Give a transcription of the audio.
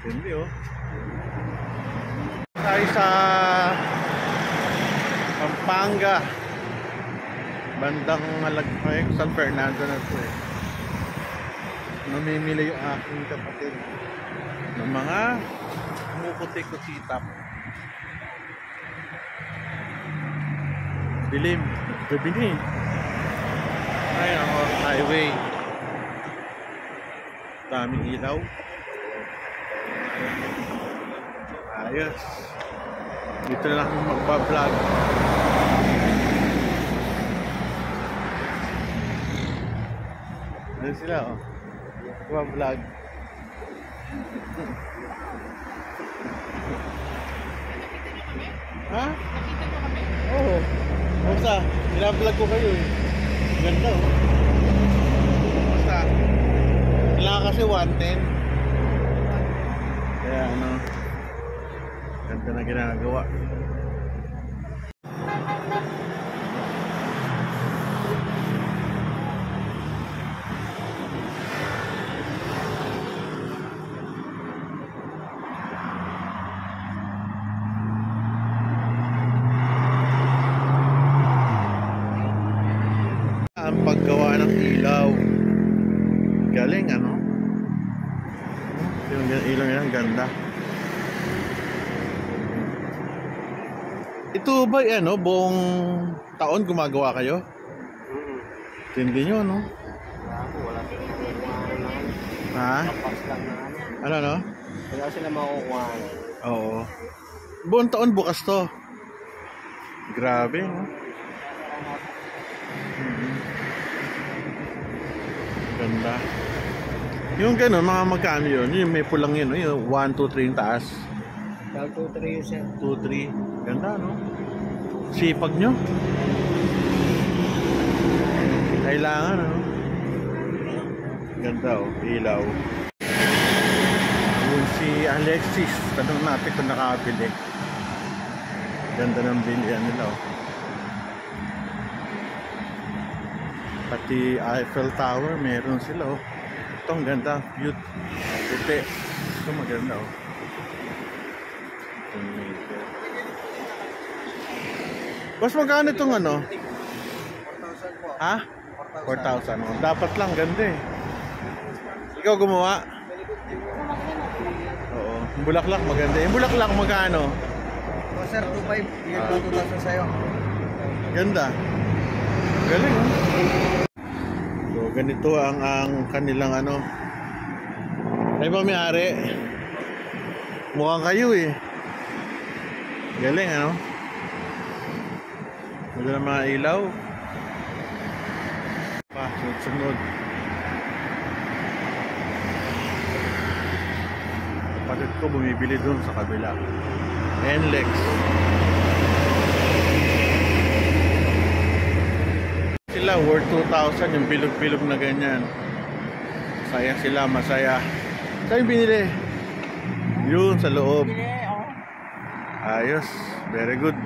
Hindi oh. Tayo sa Pampanga. Bandang Malagpay, San Fernando na ito eh. Namimili yung aking kapatid ng mga kumukuti-kutitap. Dilim, gabi na eh. Ay, ang highway. Daming ilaw. Ayos. Dito na lang magbablog. Doon sila oh. Magbablog. Ha? Nakita mo kami? Oo. Basta, binablog ko kayo eh. Ganda oh. Basta. Kailangan kasi 110. Kaya ano, ganda na ginagawa. Ang paggawa ng ilaw. Galing ano? Yung ilaw niya, ganda. Ito ba ano, buong taon gumagawa kayo? Tindi nyo, no? Wala silang makukuha na. Ha? Kapas lang na ano. Ano, no? Wala silang makukuha na. Oo. Buong taon bukas to. Grabe, no? Ganda. Yung gano'n, mga magkano yun? Yung may pulang yun, no? Yung 1, 2, 3 yung taas. 2, 3 yun siya. 2, 3. Ganda, no? Sipag nyo. Kailangan, no? Ganda, oh. Ilaw. Yun si Alexis. Tanong natin kung nakabili. Ganda ng bilihan nila, oh. Pati Eiffel Tower, meron sila, oh. Ito, ang ganda. Cute. Puti. Ito, maganda, oh. Boss, magkano itong ano? 4,000 po. Ha? 4,000. Oh. Dapat lang, ganda eh. Ikaw gumawa? Oo. Yung bulaklak, maganda. Yung bulaklak, magkano? O sir, 2,500. Bigyan ko 2,000 sa'yo. Ganda. Galing, oh. So, ganito ang kanilang ano. Ay ba may-ari? Mukhang kayo eh. Galing, ano? Maganda ng mga ilaw. Pa, sunod-sunod. Kapatid ko bumibili dun sa kabila. NLEX. Sila worth 2,000 yung bilog-bilog na ganyan. Masaya sila, masaya. Saan yung binili? Yun, sa loob. Ayos, very good.